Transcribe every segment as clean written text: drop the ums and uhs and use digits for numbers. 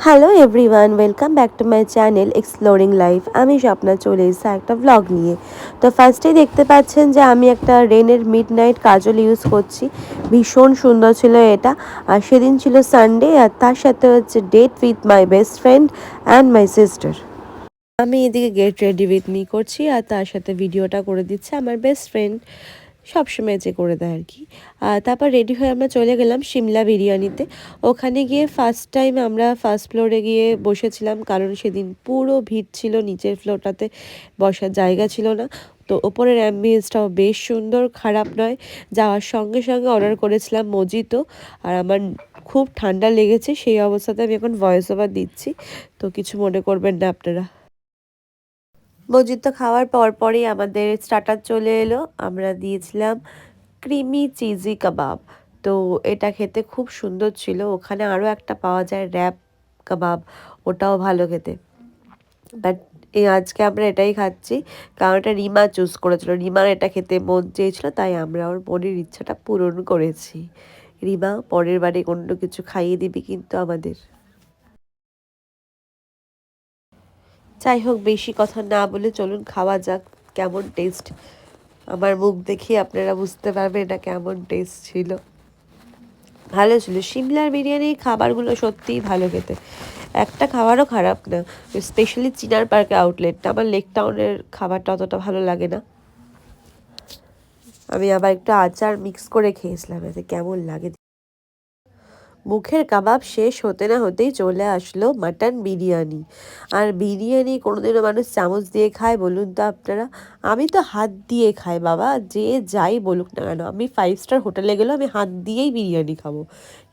Hello everyone, welcome back to my channel exploring life. আমি স্বপ্না চলে এসেছি একটা ব্লগ নিয়ে। তো ফার্স্টেই দেখতে পাচ্ছেন যে আমি একটা রেনের মিডনাইট কাজল ইউজ করছি। ভীষণ সুন্দর ছিল এটা। আর সেদিন ছিল সানডে, আর তার সাথে হচ্ছে date with my best friend and my sister. আমি এদিকে গেট রেডি উইথ মি করছি, আর তার সাথে ভিডিওটা করে দিচ্ছে আমার বেস্ট ফ্রেন্ড, সবসময় যে করে দেয় আর কি। তারপর রেডি হয়ে আমরা চলে গেলাম সিমলা বিরিয়ানিতে। ওখানে গিয়ে ফার্স্ট টাইম আমরা ফার্স্ট ফ্লোরে গিয়ে বসেছিলাম, কারণ সেদিন পুরো ভিড় ছিল, নিচের ফ্লোরটাতে বসার জায়গা ছিল না। তো ওপরের অ্যাম্বিয়েন্সটাও বেশ সুন্দর, খারাপ নয়। যাওয়ার সঙ্গে সঙ্গে অর্ডার করেছিলাম মজিতো। আর আমার খুব ঠান্ডা লেগেছে, সেই অবস্থাতে আমি এখন ভয়েস ওভার দিচ্ছি, তো কিছু মনে করবেন না আপনারা। মজিতো খাওয়ার পরই আমাদের স্টার্টার চলে এলো। আমরা দিয়েছিলাম ক্রিমি চিজি কাবাব। তো এটা খেতে খুব সুন্দর ছিল। ওখানে আরও একটা পাওয়া যায় র্যাপ কাবাব, ওটাও ভালো খেতে। বাট আজকে আমরা এটাই খাচ্ছি, কারণ এটা রিমা চুজ করেছিল। রিমার এটা খেতে মন চেয়েছিল, তাই আমরা ওর মনের ইচ্ছাটা পূরণ করেছি। রিমা, পরের বারে অন্য কিছু খাইয়ে দিবি কিন্তু আমাদের। যাই হোক, বেশি কথা না বলে চলুন খাওয়া যাক। কেমন টেস্ট, আমার মুখ দেখি আপনারা বুঝতে পারবেন এটা কেমন টেস্ট ছিল। ভালো ছিল। সিমলার বিরিয়ানির খাবারগুলো সত্যিই ভালো খেতে, একটা খাবারও খারাপ না। স্পেশালি চিনার পার্কে আউটলেটটা, আমার লেক টাউনের খাবারটা অতটা ভালো লাগে না। আমি আবার একটু আচার মিক্স করে খেয়েছিলাম, এতে কেমন লাগে। মুখের কাবাব শেষ হতে না হতেই চলে আসলো মাটন বিরিয়ানি। আর বিরিয়ানি কোনোদিনও মানুষ চামচ দিয়ে খায় বলুন তো আপনারা? আমি তো হাত দিয়ে খাই বাবা, যে যাই বলুক না কেন। আমি 5 স্টার হোটেলে গেলেও আমি হাত দিয়েই বিরিয়ানি খাবো।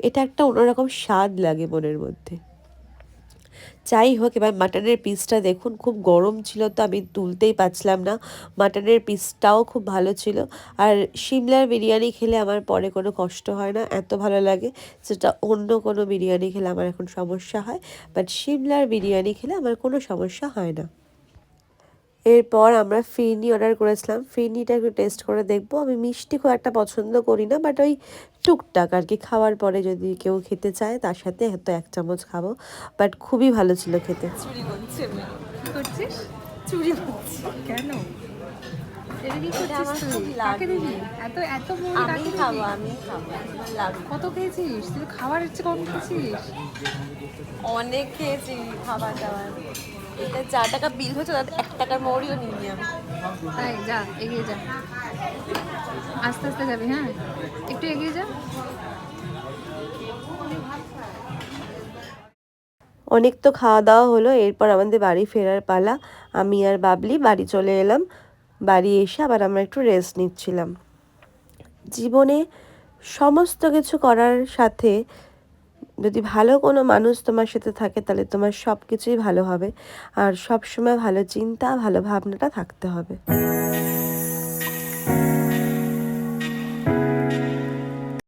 এটা একটা অন্যরকম স্বাদ লাগে মনের মধ্যে। যাই হোক, এবার মাটনের পিসটা দেখুন, খুব গরম ছিল তো আমি তুলতেই পারছিলাম না। মাটনের পিসটাও খুব ভালো ছিল। আর সিমলার বিরিয়ানি খেলে আমার পরে কোনো কষ্ট হয় না, এত ভালো লাগে। সেটা অন্য কোনো বিরিয়ানি খেলে আমার এখন সমস্যা হয়, বাট সিমলার বিরিয়ানি খেলে আমার কোনো সমস্যা হয় না। এরপর আমরা ফিরনি অর্ডার করেছিলাম। ফিরনিটা একটু টেস্ট করে দেখবো। আমি মিষ্টি খুব একটা পছন্দ করি না, বাট ওই টুকটাক আর কি, খাওয়ার পরে যদি কেউ খেতে চায় তার সাথে হয়তো 1 চামচ খাবো। বাট খুবই ভালো ছিল খেতে। চুরি করছে, কি করছিস? চুরি করছি কেন? এটা কি করছিস তুই? কাকে দিবি? এত এত বড় কাকে দিবি? আমি খাবো, আমার লাগবে। কত খেয়েছিস তুই? খাবার ইচ্ছে কম খেয়েছিস? অনেক খেয়েছি খাবার দাবার। এটা 4 টাকা বিল হচ্ছে, তাতে 1 টাকার মৌরিও নিইনি আমি। তাই যা, এগিয়ে যা, আস্তে আস্তে যাবি, হ্যাঁ একটু এগিয়ে যা। অনেক তো খাওয়া দাওয়া হলো, এরপর আমাদের বাড়ি ফেরার পালা। আমি আর বাবলি বাড়ি চলে এলাম। বাড়ি এসে আবার আমরা একটু রেস্ট নিচ্ছিলাম। জীবনে সমস্ত কিছু করার সাথে যদি ভালো কোনো মানুষ তোমার সাথে থাকে, তাহলে তোমার সব কিছুই ভালো হবে। আর সব সময় ভালো চিন্তা, ভালো ভাবনাটা থাকতে হবে।